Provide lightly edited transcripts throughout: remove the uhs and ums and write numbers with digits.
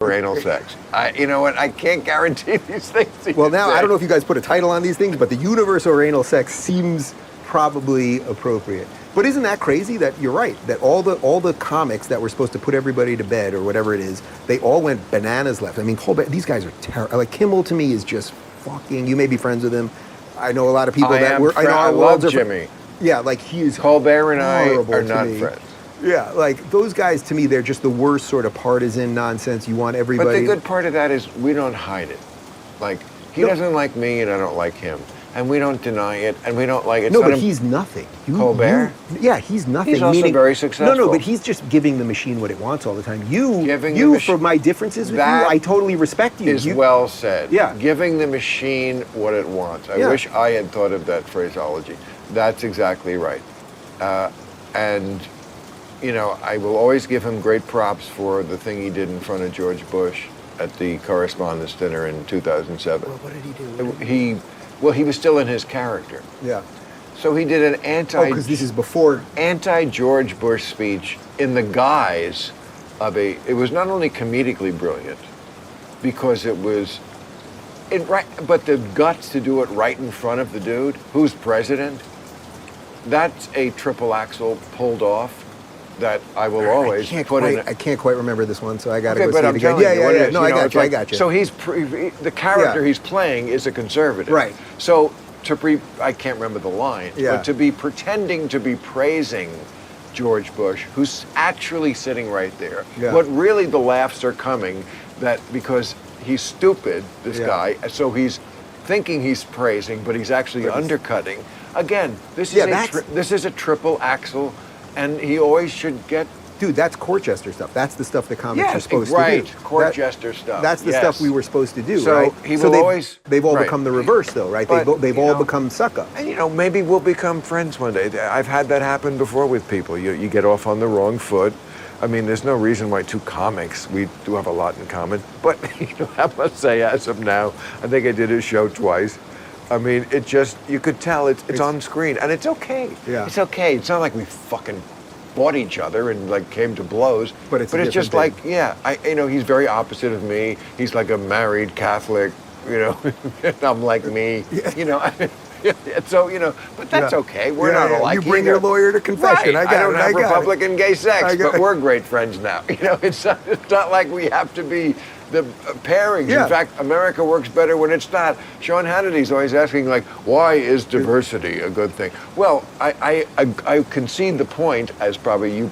for anal sex. You know what? I can't guarantee these things. Well, now, I don't know if you guys put a title on these things, but the universe or anal sex seems probably appropriate. But isn't that crazy that you're right, that all the comics that were supposed to put everybody to bed or whatever it is, they all went bananas left. I mean, these guys are terrible. Like, Kimmel to me is just fucking, you may be friends with him. I know a lot of people I love Jimmy. Yeah, like he is Colbert and I are not me. friends. Yeah, like those guys to me, they're just the worst sort of partisan nonsense. You want everybody. But the good part of that is we don't hide it. Like, he doesn't like me and I don't like him. And we don't deny it, and we don't like it. No, but he's nothing. Colbert? Yeah, he's nothing. He's also very successful. No, but he's just giving the machine what it wants all the time. For my differences with you, I totally respect you. Is well said. Yeah. Giving the machine what it wants. I wish I had thought of that phraseology. That's exactly right. And, you know, I will always give him great props for the thing he did in front of George Bush at the Correspondents' Dinner in 2007. Well, what did he do? He was still in his character. Yeah. So he did an because this is before anti-George Bush speech in the guise of it was not only comedically brilliant, because but the guts to do it right in front of the dude who's president, that's a triple axel pulled off that I will always put in. I can't quite remember this one, so I got to go but see I'm it again. telling you, No, I got you. So the character he's playing is a conservative. Right. So I can't remember the line, but to be pretending to be praising George Bush, who's actually sitting right there, but really the laughs are coming because he's stupid, this guy, so he's thinking he's praising, but he's actually undercutting. Again, this is a triple axle. And he always should get... Dude, that's court jester stuff. That's the stuff the comics are supposed to do. Court jester stuff. That's the stuff we were supposed to do, so right? They've all become the reverse, though, right? They've all become suck-ups. And, you know, maybe we'll become friends one day. I've had that happen before with people. You get off on the wrong foot. I mean, there's no reason why two comics, we do have a lot in common. But, you know, I must say, as of now, I think I did his show twice. I mean, you could tell it's on screen, and it's okay. Yeah. It's okay. It's not like we fucking fought each other and like came to blows. But it's just like, he's very opposite of me. He's like a married Catholic, you know, and I'm like me, you know. So, you know, but that's okay. We're not alike. You bring your lawyer to confession. Right. I don't have Republican gay sex, but we're great friends now. You know, it's not like we have to be the pairings. Yeah. In fact, America works better when it's not. Sean Hannity's always asking, like, why is diversity a good thing? Well, I concede the point, as probably you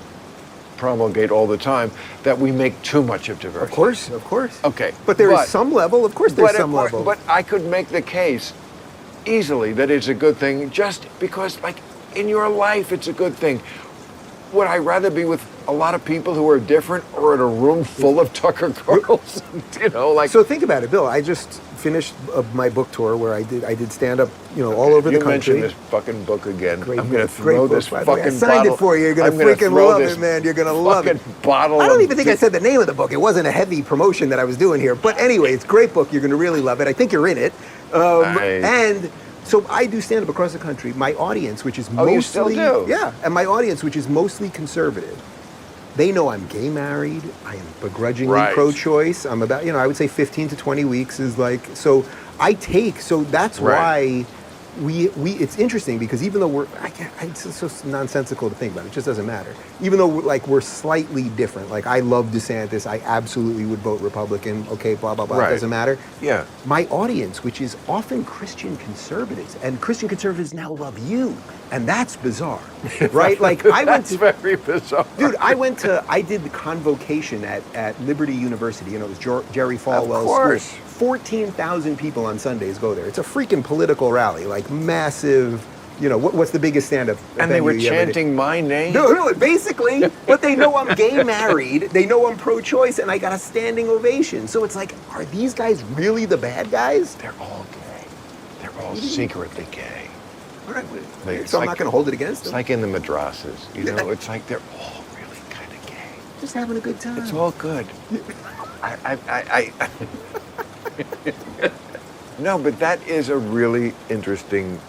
promulgate all the time, that we make too much of diversity. Of course. Okay. But there is some level. Of course there's some level. But I could make the case easily that it's a good thing just because, like, in your life it's a good thing. Would I rather be with a lot of people who are different or in a room full of Tucker Carlson? You know, like. So think about it, Bill. I just finished my book tour where I did stand up, you know, all over the country. You mentioned this fucking book again. Great, I'm going to throw this fucking bottle. I signed it for you. You're going to freaking love it, man. You're going to love it. Bottle. I don't even think I said the name of the book. It wasn't a heavy promotion that I was doing here. But anyway, it's a great book. You're going to really love it. I think you're in it. And so I do stand up across the country. My audience, which is mostly... you still do? Yeah. And my audience, which is mostly conservative, they know I'm gay married. I am begrudgingly pro-choice. I'm about, you know, I would say 15 to 20 weeks is like... So that's why it's interesting because even though it's so nonsensical to think about, it just doesn't matter. Even though we're slightly different, like I love DeSantis, I absolutely would vote Republican, okay, blah, blah, blah, it doesn't matter. Yeah. My audience, which is often Christian conservatives, and Christian conservatives now love you, and that's bizarre, right? Like That's very bizarre. Dude, I did the convocation at Liberty University, you know, it was Jerry Falwell's school. 14,000 people on Sundays go there. It's a freaking political rally, like massive, you know, what's the biggest stand-up? And they were chanting my name? No, basically, but they know I'm gay married, they know I'm pro-choice, and I got a standing ovation. So it's like, are these guys really the bad guys? They're all gay. They're all secretly gay. All right, so I'm not going to hold it against them. It's like in the madrasas, you know, it's like they're all really kind of gay. Just having a good time. It's all good. No, but that is a really interesting.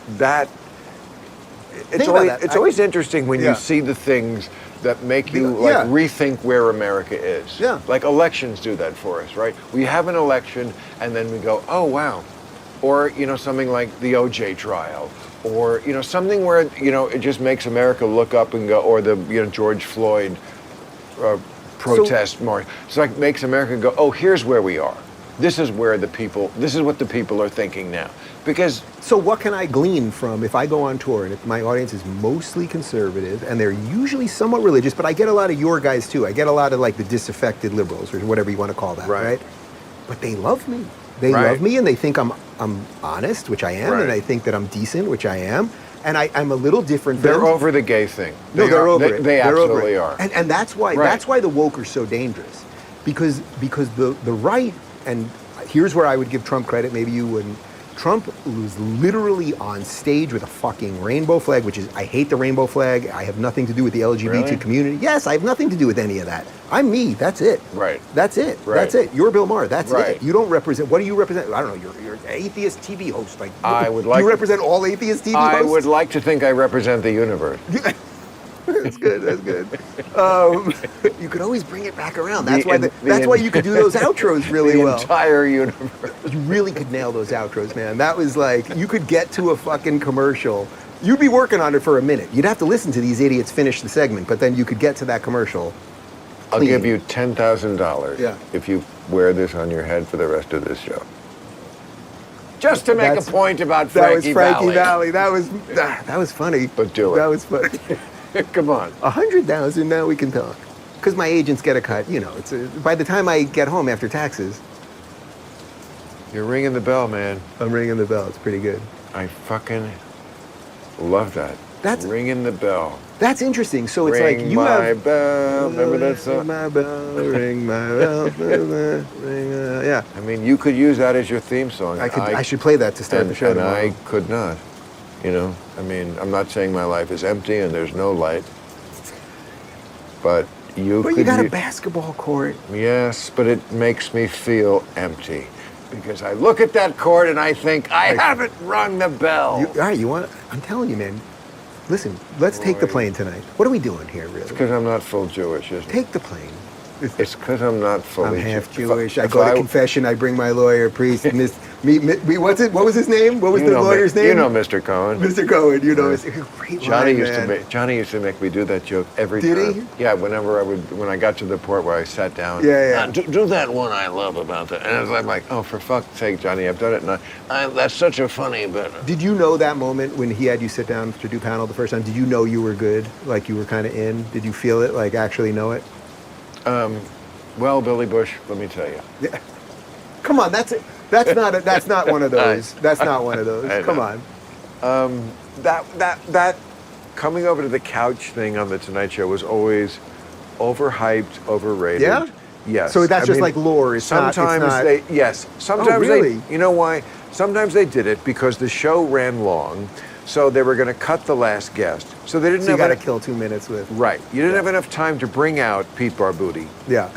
It's always interesting when you see the things that make you rethink where America is. Yeah. Like elections do that for us, right? We have an election and then we go, oh wow. Or, something like the OJ trial, or, something where, it just makes America look up and go, or the, George Floyd protest march. It's like makes America go, oh, here's where we are. This is what the people are thinking now. Because. So what can I glean from if I go on tour and if my audience is mostly conservative and they're usually somewhat religious, but I get a lot of your guys too. I get a lot of like the disaffected liberals or whatever you want to call that, right? But they love me. They love me and they think I'm honest, which I am, and I think that I'm decent, which I am. And I'm a little different. They're over the gay thing. They're over it. They absolutely are. And that's why the woke are so dangerous. Because the right, and here's where I would give Trump credit, maybe you wouldn't. Trump was literally on stage with a fucking rainbow flag, which is, I hate the rainbow flag. I have nothing to do with the LGBT community. Yes, I have nothing to do with any of that. I'm me. That's it. Right. That's it. Right. That's it. You're Bill Maher. That's right. it. You don't represent, what do you represent? I don't know. You're an atheist TV host. Like, do you represent all atheist TV hosts? I would like to think I represent the universe. That's good. That's good. You could always bring it back around. That's why you could do those outros really well. The entire universe. You really could nail those outros, man. That was like, you could get to a fucking commercial. You'd be working on it for a minute. You'd have to listen to these idiots finish the segment, but then you could get to that commercial. I'll give you $10,000 if you wear this on your head for the rest of this show. Just to make a point about Frankie Valli. That was funny. But do it. That was funny. Come on. 100,000, now we can talk. Because my agents get a cut, it's by the time I get home after taxes. You're ringing the bell, man. I'm ringing the bell. It's pretty good. I fucking love that. That's ringing the bell. That's interesting. So it's ring like you my have bell. Remember that song? Ring my bell, ring my bell, ring, yeah. I mean, you could use that as your theme song. I should play that to start the show and tomorrow. I could not. I mean, I'm not saying my life is empty and there's no light, but you got a basketball court. Yes, but it makes me feel empty because I look at that court and I think I haven't rung the bell. All right, I'm telling you, man. Listen, let's take the plane tonight. What are we doing here, really? It's because I'm not full Jewish, isn't it? Take the plane. It's because I'm not fully I'm half Jewish. I go to confession. I bring my lawyer, priest. What's it? What was his name? What was the lawyer's name? You know Mr. Cohen. Mr. Cohen. It's a great line, Johnny used to make me do that joke every time. Did he? Yeah. When I got to the port where I sat down. Yeah. Do that one I love about that. And I'm like, oh, for fuck's sake, Johnny, I've done it. And that's such a funny bit. Did you know that moment when he had you sit down to do panel the first time? Did you know you were good? Like you were kind of in? Did you feel it? Like actually know it? Well, Billy Bush, let me tell you. Yeah. Come on, that's not one of those. That's not one of those. Come on. That coming over to the couch thing on the Tonight Show was always overhyped, overrated. Yeah? Yes. So that's just like lore. Sometimes really? You know why? Sometimes they did it because the show ran long. So they were going to cut the last guest. So they didn't you got to kill 2 minutes with. Right. You didn't have enough time to bring out Pete Barbuti. Yeah.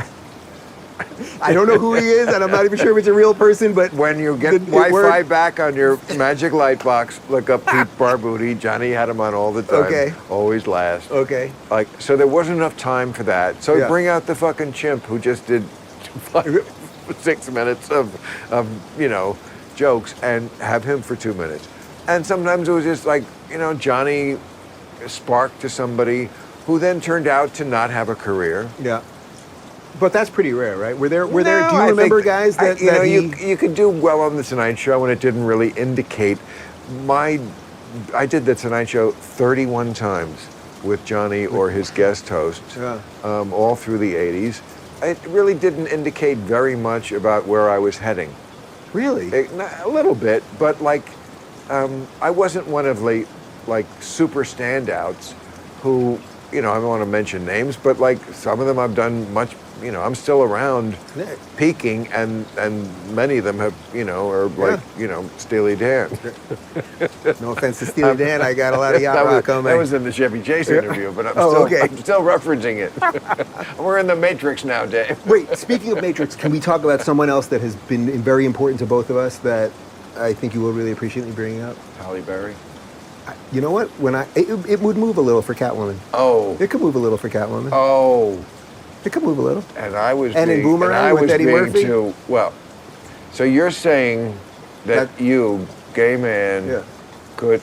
I don't know who he is, and I'm not even sure if it's a real person, but when you get Wi-Fi back on your magic light box, look up Pete Barbuti. Johnny had him on all the time. Okay. Always last. Okay. So there wasn't enough time for that. So bring out the fucking chimp who just did 6 minutes of jokes and have him for 2 minutes. And sometimes it was just like, Johnny sparked to somebody who then turned out to not have a career. Yeah. But that's pretty rare, right? Do you remember guys that you could do well on the Tonight Show and it didn't really indicate I did the Tonight Show 31 times with Johnny or his guest hosts, all through the 80s. It really didn't indicate very much about where I was heading. Really? A little bit, but I wasn't one of like super standouts who, I don't want to mention names, but some of them I've done much, I'm still around peaking and many of them have, are Steely Dan. No offense to Steely Dan, I got a lot of yacht rock on That was in the Chevy Chase interview, but I'm still referencing it. We're in the Matrix now, Dave. Wait, speaking of Matrix, can we talk about someone else that has been very important to both of us that I think you will really appreciate me bringing up? Halle Berry. You know what? It would move a little for Catwoman. Oh. It could move a little for Catwoman. Oh. It could move a little. And I was and in Boomerang with Eddie Murphy. Too, well, so you're saying that you, gay man, could.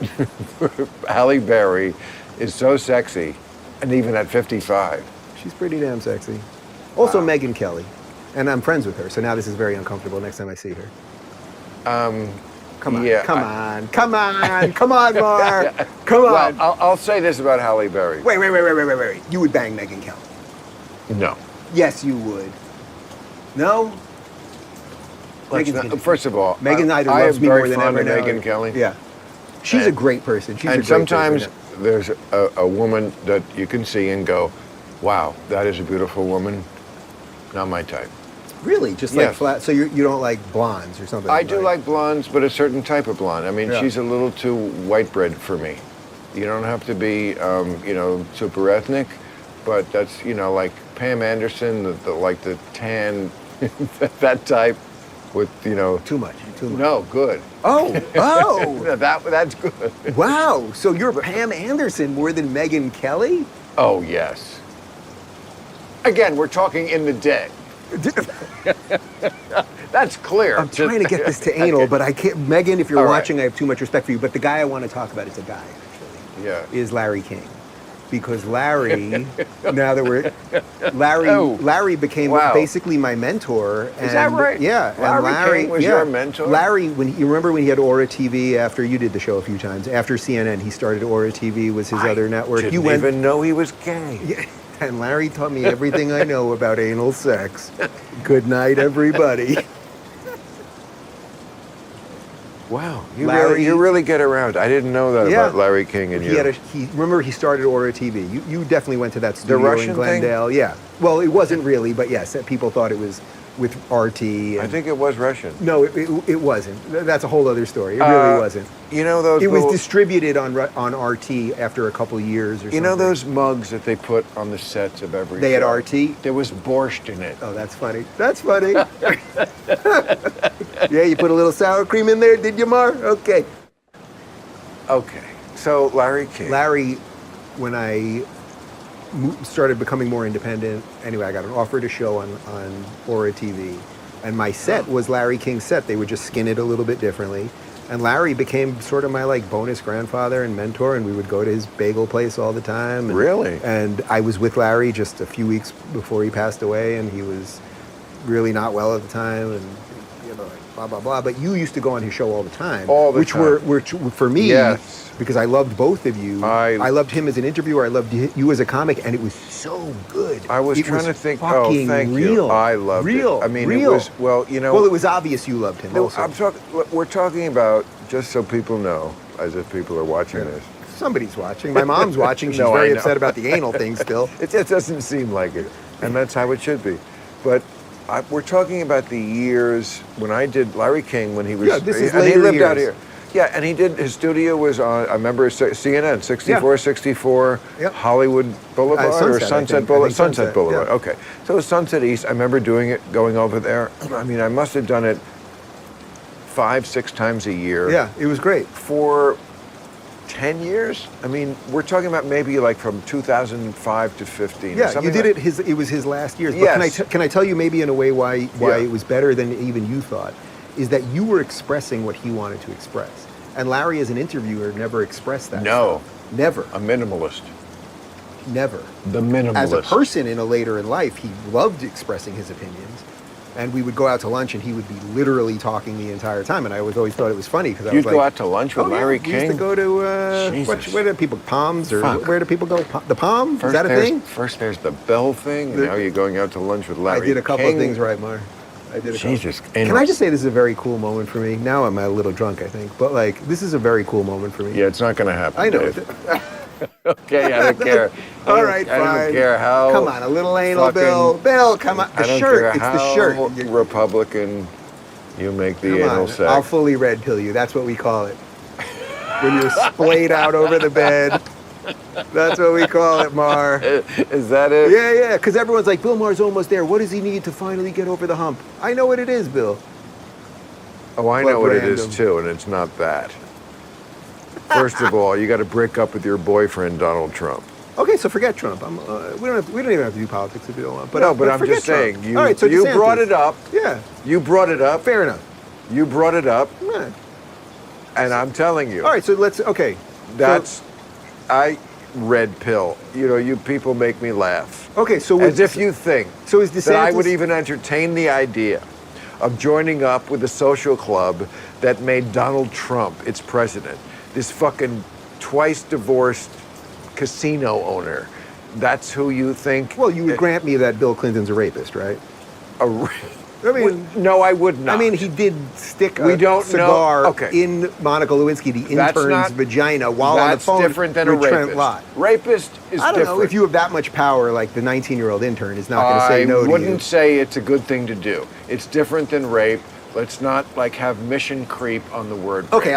Halle Berry is so sexy, and even at 55. She's pretty damn sexy. Also, Megyn Kelly. And I'm friends with her, so now this is very uncomfortable next time I see her. Come on, come on, Mar. Come on. Well, I'll say this about Halle Berry. Wait. You would bang Megyn Kelly. No. Yes, you would. No? First of all, Megan either loves me more than ever. Megyn Kelly. Yeah. She's a great person. She's a great sometimes person. there's a woman that you can see and go, wow, that is a beautiful woman. Not my type. Really? Just like flat? So you don't like blondes or something? I do like blondes, but a certain type of blonde. I mean, she's a little too white bread for me. You don't have to be, super ethnic, but that's, like Pam Anderson, the tan, that type with, Too much. No, good. Oh. That's good. Wow. So you're Pam Anderson more than Megyn Kelly? Oh, yes. Again, we're talking in the day. That's clear. I'm trying to get this to anal, but I can't. Megan, if you're watching, I have too much respect for you. But the guy I want to talk about, it's a guy, actually. Yeah. Is Larry King. Because Larry, Larry became basically my mentor. Is that right? Yeah. Larry King was your mentor? Larry, you remember when he had Aura TV after you did the show a few times? After CNN, he started Aura TV, was his other network. I didn't even know he was gay. Yeah. And Larry taught me everything I know about anal sex. Good night, everybody. Wow, you really get around. I didn't know that about Larry King and you. Remember, he started Aura TV. You definitely went to that studio Russian in Glendale. Thing? Yeah. Well, it wasn't really, but yes, people thought it was with RT. I think it was Russian. No, it wasn't. That's a whole other story. It really wasn't. You know those. It was distributed on RT after a couple years or something. You know those mugs that they put on the sets of every. They show? had RT. There was borscht in it. Oh, that's funny. That's funny. Yeah, you put a little sour cream in there, did you, Mar? Okay. Okay. So Larry King. Larry, when I started becoming more independent, anyway, I got an offer to show on Aura TV, and my set was Larry King's set. They would just skin it a little bit differently. And Larry became sort of my bonus grandfather and mentor, and we would go to his bagel place all the time. Really? And I was with Larry just a few weeks before he passed away, and he was really not well at the time, and blah blah blah. But you used to go on his show all the time, which were for me, because I loved both of you. I loved him as an interviewer. I loved you as a comic, and it was so good. I was trying to think. Fucking thank real. You. I loved it. I mean, real. It was Well, it was obvious you loved him. Also. We're talking about, just so people know, as if people are watching this. Somebody's watching. My mom's watching. She's very upset about the anal thing still. It just doesn't seem like it, and that's how it should be. But we're talking about the years when I did Larry King when he was. Yeah, this is and later he lived years. out here. Yeah, and his studio was on. I remember CNN 64, Hollywood Boulevard Sunset Boulevard. Sunset Boulevard. Yeah. Okay, so it was Sunset East. I remember going over there. I mean, I must have done it 5-6 times a year. Yeah, it was great for 10 years. I mean, we're talking about maybe from 2005 to 15. Yeah, you did it. It was his last years. But yes. Can I tell you maybe in a way why it was better than even you thought? Is that you were expressing what he wanted to express, and Larry, as an interviewer, never expressed that. No, stuff. Never. A minimalist. Never. The minimalist. As a person later in life, he loved expressing his opinions. And we would go out to lunch, and he would be literally talking the entire time. And I always thought it was funny because I was like, "You'd go out to lunch with Larry King?" We used to go to where do people Palms or where do people go? The Palm? Is that a thing? First, there's the Bell thing. And now you're going out to lunch with Larry King. I did a couple of things right, Mar. I did a Jesus. Can I just say this is a very cool moment for me? Now I'm a little drunk, I think, but this is a very cool moment for me. Yeah, it's not going to happen. I know. Okay, I don't care. All right, fine. I don't care how. Come on, a little anal, Bill. Bill, come on. The shirt. It's the shirt. Republican, you make the anal sex. I'll fully red pill you. That's what we call it. When you're splayed out over the bed. That's what we call it, Mar. Is that it? Yeah. Because everyone's like, Bill Maher's almost there. What does he need to finally get over the hump? I know what it is, Bill. Oh, I know what it is too, and it's not that. First of all, you got to break up with your boyfriend, Donald Trump. Okay, so forget Trump. We don't even have to do politics if you don't want. But I'm just saying. All right, so you DeSantis. brought it up. Yeah. You brought it up. Fair enough. You brought it up. Yeah. And I'm telling you. All right, so okay. I red pill. You people make me laugh. Okay, so as if you think so is DeSantis, that I would even entertain the idea of joining up with a social club that made Donald Trump its president. This fucking twice divorced casino owner. That's who you think? Well, you would grant me that Bill Clinton's a rapist, right? I mean, no, I would not. I mean, he did stick we a don't cigar know. Okay. in Monica Lewinsky, the intern's vagina, while on the phone. That's different than a with rapist. Trent Lott. Rapist is I don't different. know if you have that much power, like the 19-year-old intern is not going to say no to you. I wouldn't say it's a good thing to do. It's different than rape. Let's not have mission creep on the word rape. Okay,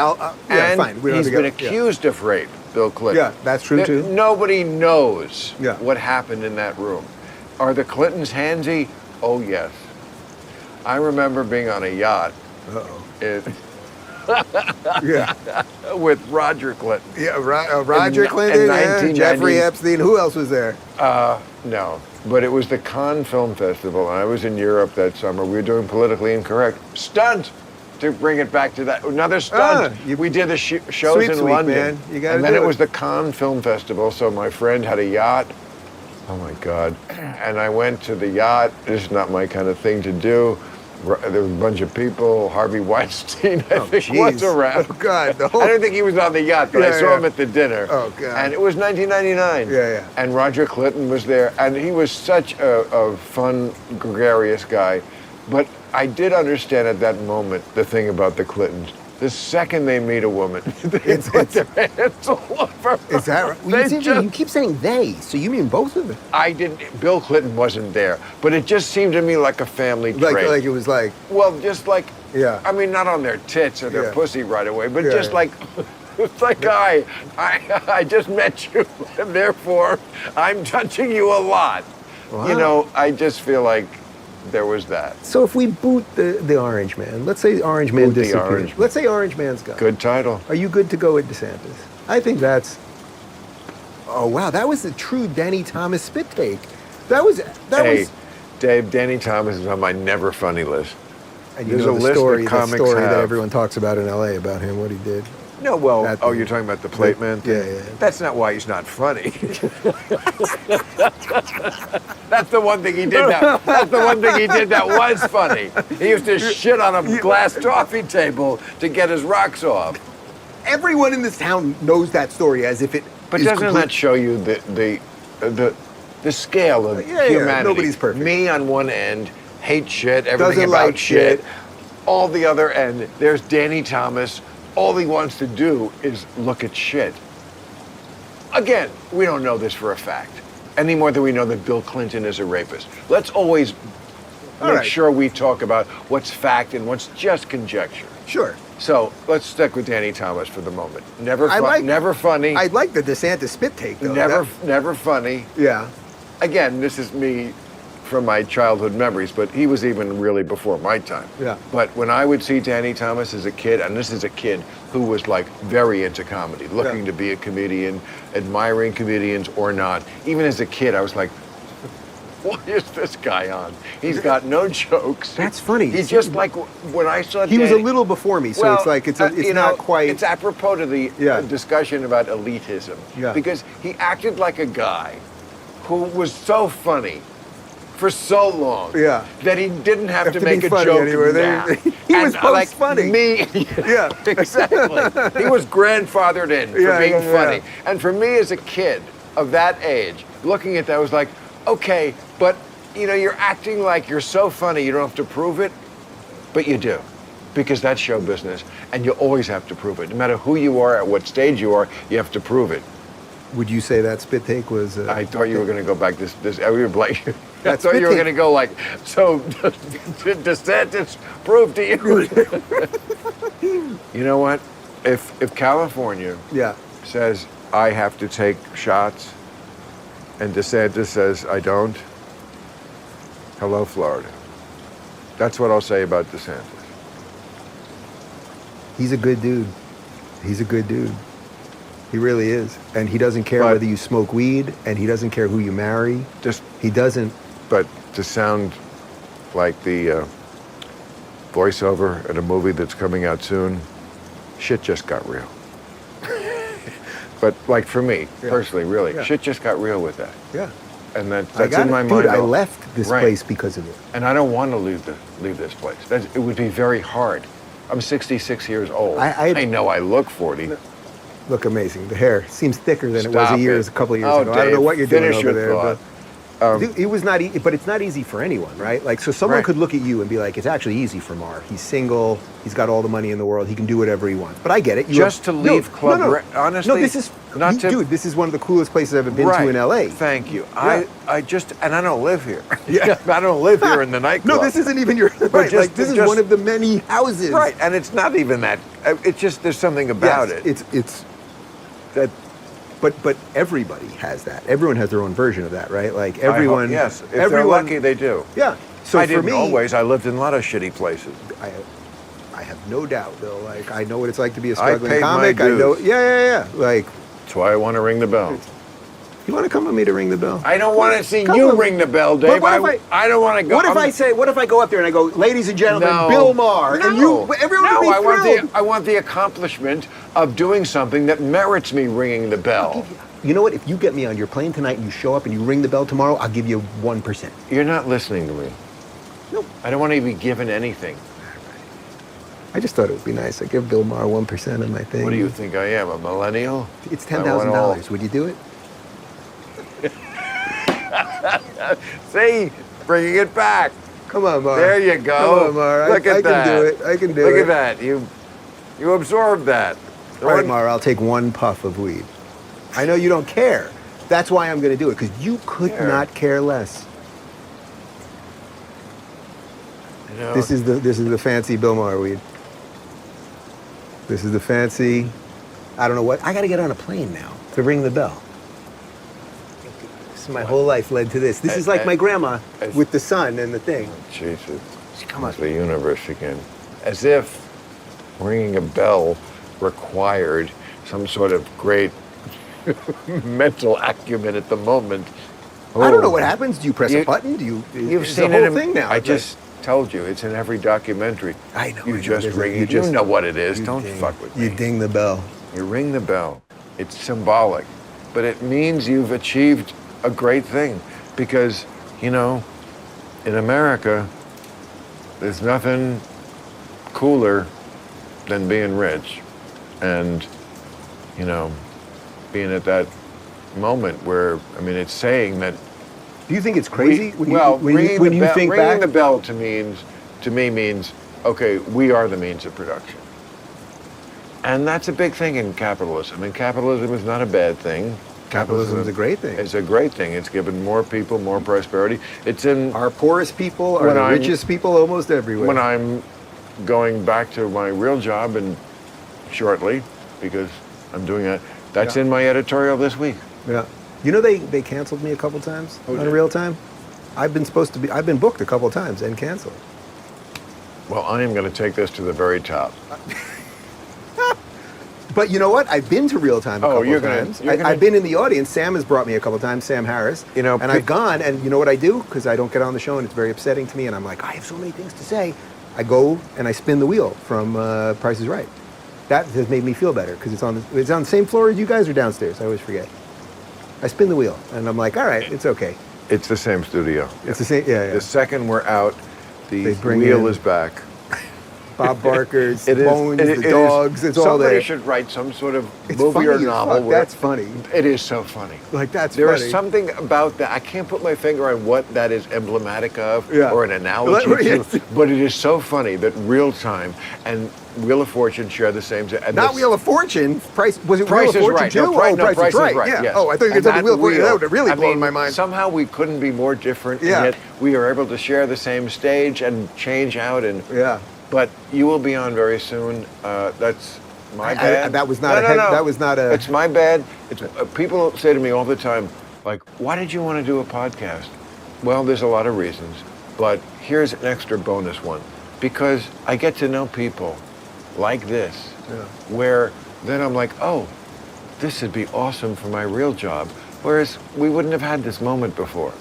and fine. He's been accused of rape, Bill Clinton. Yeah, that's true too. Nobody knows what happened in that room. Are the Clintons handsy? Oh, yes. I remember being on a yacht. With Roger Clinton. Yeah, Roger Clinton, Jeffrey Epstein. Who else was there? No, but it was the Cannes Film Festival, and I was in Europe that summer. We were doing Politically Incorrect. Stunt! To bring it back to that, another stunt. We did the shows in London. Man. You gotta and then it was the Cannes Film Festival, so my friend had a yacht. Oh my God. And I went to the yacht. This is not my kind of thing to do. There was a bunch of people. Harvey Weinstein, I think, was around. Oh, God. I don't think he was on the yacht, but I saw him at the dinner. Oh, God. And it was 1999. Yeah. And Roger Clinton was there. And he was such a fun, gregarious guy. But I did understand at that moment the thing about the Clintons. The second they meet a woman, they put their hands all over her. Is that right? Well, you keep saying they, so you mean both of them? I didn't. Bill Clinton wasn't there, but it just seemed to me like a family trait. Like it was like. Well, just like. Yeah. I mean, not on their tits or their pussy right away, but just like. It's like I just met you, and therefore I'm touching you a lot. Wow. I just feel like. There was that. So if we boot the Orange Man, let's say Orange Man disappears. Let's say Orange Man's gone. Good title. Are you good to go with DeSantis? I think that's. Oh wow, that was the true Danny Thomas spit take. That was. Dave, Danny Thomas is on my never funny list. And there's a list of comics that everyone talks about in L.A. about him, what he did. No, well, you're talking about the plate man thing? Yeah. That's not why he's not funny. That's the one thing he did that was funny. He used to shit on a glass toffee table to get his rocks off. Everyone in this town knows that story as if it But doesn't that show you the scale of humanity? Yeah, nobody's perfect. Me on one end, hate shit, everything about shit. All the other end, there's Danny Thomas. All he wants to do is look at shit. Again, we don't know this for a fact, any more than we know that Bill Clinton is a rapist. Let's always make sure we talk about what's fact and what's just conjecture. Sure. So let's stick with Danny Thomas for the moment. Never funny. I like the DeSantis spit take, though. Never funny. Yeah. Again, this is me from my childhood memories, but he was even really before my time. Yeah. But when I would see Danny Thomas as a kid, and this is a kid who was like very into comedy, looking to be a comedian, admiring comedians or not. Even as a kid, I was like, what is this guy on? He's got no jokes. That's funny. He's just like when I saw He Danny, was a little before me, so it's like it's not quite. It's apropos to the discussion about elitism. Yeah. Because he acted like a guy who was so funny for so long that he didn't have to make a joke anymore. He was post funny. Me, exactly. He was grandfathered in for being funny. And for me as a kid of that age, looking at that, I was like, okay, but you're acting like you're so funny you don't have to prove it, but you do. Because that's show business, and you always have to prove it. No matter who you are, at what stage you are, you have to prove it. Would you say that spit take was... I thought you were going to go back this I thought you were going to go like, so DeSantis proved to you. You know what? If California says I have to take shots and DeSantis says I don't, hello, Florida. That's what I'll say about DeSantis. He's a good dude. He's a good dude. He really is. And he doesn't care whether you smoke weed, and he doesn't care who you marry. He doesn't. But to sound like the voiceover at a movie that's coming out soon, shit just got real. But like for me, personally, really, shit just got real with that. Yeah. And that's in my mind. Dude, I left this place because of it. And I don't want to leave this place. It would be very hard. I'm 66 years old. I know I look 40. Look amazing. The hair seems thicker than it was a couple of years ago. Dave, I don't know what you're doing over there. Thought. It was not, but it's not easy for anyone, right? Like, so someone could look at you and be like, it's actually easy for Maher. He's single. He's got all the money in the world. He can do whatever he wants. But I get it. To leave Club, honestly. No, this is dude. This is one of the coolest places I've ever been to in LA. Thank you. Yeah. I don't live here. Yeah, I don't live here in the nightclub. No, this isn't even your. Right, this is one of the many houses. Right, and it's not even that. It's just there's something about it. It's that. But everybody has that. Everyone has their own version of that, right? Like everyone. Yes, if they're lucky, they do. Yeah. So I for didn't me, always. I lived in a lot of shitty places. I have no doubt, Bill. Like I know what it's like to be a I struggling paid comic. my dues. I know. Yeah. Like that's why I want to ring the bell. You want to come with me to ring the bell? I don't want to see you ring the bell, Dave. I don't want to go. What if I go up there and I go, ladies and gentlemen, Bill Maher, and everyone will be thrilled. I want the accomplishment of doing something that merits me ringing the bell. You know what? If you get me on your plane tonight and you show up and you ring the bell tomorrow, I'll give you 1%. You're not listening to me. Nope. I don't want to be given anything. I just thought it would be nice. I give Bill Maher 1% of my thing. What do you think I am, a millennial? It's $10,000. Would you do it? See, bringing it back. Come on, Maher. There you go. Come on, Maher. Look at that. I can do it. I can do it. Look at that. You absorbed that. All right, Maher, I'll take one puff of weed. I know you don't care. That's why I'm going to do it, because you could not care less. You know, this is the fancy Bill Maher weed. This is the fancy. I don't know what. I got to get on a plane now to ring the bell. My whole life led to this. This is like my grandma with the sun and the thing. Jesus. Come on. The universe again. As if ringing a bell required some sort of great mental acumen at the moment. I don't know what happens. Do you press a button? You've seen the whole it thing now. I just told you, it's in every documentary. I know. You just ring it. You know what it is. Don't fuck with me. You ding the bell. You ring the bell. It's symbolic. But it means you've achieved a great thing. Because, in America, there's nothing cooler than being rich. And, being at that moment where, it's saying that. Do you think it's crazy when you think back? Ringing the bell to me means, okay, we are the means of production. And that's a big thing in capitalism. And capitalism is not a bad thing. Capitalism is a great thing. It's a great thing. It's given more people more prosperity. It's in our poorest people are the richest people almost everywhere. When I'm going back to my real job and shortly, because I'm doing that, that's in my editorial this week. Yeah. They canceled me a couple times on Real Time. I've been booked a couple times and canceled. Well, I am going to take this to the very top. But you know what? I've been to Real Time a couple of times. I've been in the audience. Sam has brought me a couple of times, Sam Harris. And I've gone, and you know what I do? Because I don't get on the show, and it's very upsetting to me, and I'm like, I have so many things to say. I go and I spin the wheel from Price is Right. That has made me feel better, because it's on the same floor as you guys or downstairs. I always forget. I spin the wheel, and I'm like, all right, it's okay. It's the same studio. It's the same, yeah. The second we're out, the wheel is back. Bob Barker's, Bones, the dogs, it's all there. Somebody should write some sort of movie or novel. That's funny. It is so funny. There is something about that. I can't put my finger on what that is emblematic of or an analogy to, but it is so funny that Real Time and Wheel of Fortune share the same. Not Wheel of Fortune. Was it Wheel of Fortune right. too? Price is Right. Yeah. Yes. Oh, I thought you were going to say Wheel of Fortune. That would have really blown my mind. Somehow we couldn't be more different, and yet we are able to share the same stage and change out and. Yeah. But you will be on very soon. That's my bad. That was not That was not a. It's my bad. It's people say to me all the time, like, "Why did you want to do a podcast?" Well, there's a lot of reasons, but here's an extra bonus one, because I get to know people like this, where then I'm like, oh, this would be awesome for my real job. Whereas we wouldn't have had this moment before.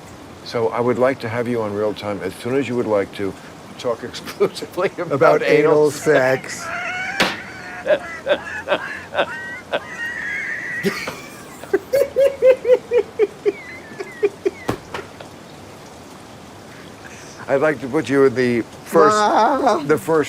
So I would like to have you on Real Time as soon as you would like to talk exclusively about anal sex. I'd like to put you in the first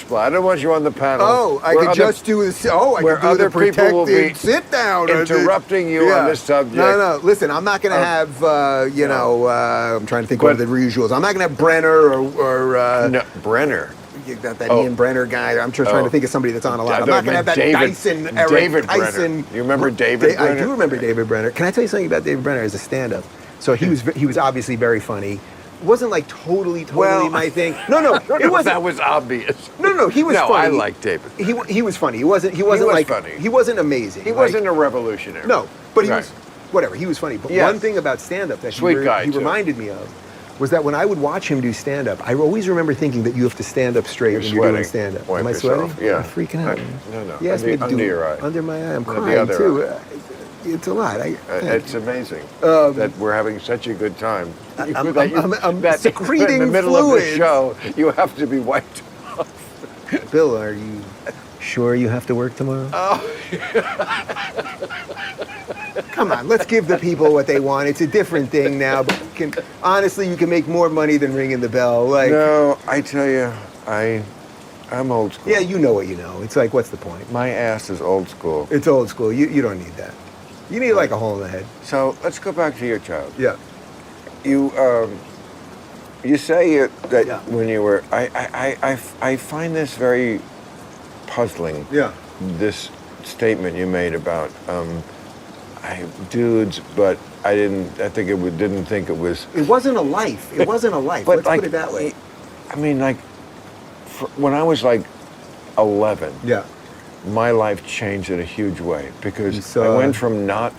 spot. I don't want you on the panel. Oh, I could just do this. Oh, I where could do other the people will be protected sit down. interrupting you on this subject. No. Listen, I'm not going to have, I'm trying to think what the usuals. I'm not going to have Brenner or no, Brenner. You got that Ian Brenner guy. I'm just trying to think of somebody that's on a lot. I'm not going to have that Dyson, Eric David Tyson. Brenner. You remember David Brenner? I do remember David Brenner. Can I tell you something about David Brenner as a stand-up? So he was obviously very funny. It wasn't like totally my thing. No, it wasn't. That was obvious. No, he was funny. I like David. He was funny. He wasn't like funny. He wasn't amazing. He wasn't a revolutionary. No, but he was whatever. He was funny. But one thing about stand-up that he reminded me of was that when I would watch him do stand-up, I always remember thinking that you have to stand up straight when you're doing stand-up. Am I sweating? Yeah. I'm freaking out. No. He asked me to under your eye. Under my eye. I'm crying too. It's a lot. It's amazing that we're having such a good time. I'm secreting in the middle fluids. of the show. You have to be wiped off. Bill, are you sure you have to work tomorrow? Oh. Come on, let's give the people what they want. It's a different thing now, but honestly, you can make more money than ringing the bell. No, I tell you, I'm old school. Yeah, you know what you know. It's like, what's the point? My ass is old school. It's old school. You don't need that. You need like a hole in the head. So let's go back to your child. Yeah. You say that when you were, I find this very puzzling. Yeah. This statement you made about dudes, but I didn't think it was. It wasn't a life. It wasn't a life. But let's put it that way. I mean, when I was like 11. Yeah. My life changed in a huge way because I went from not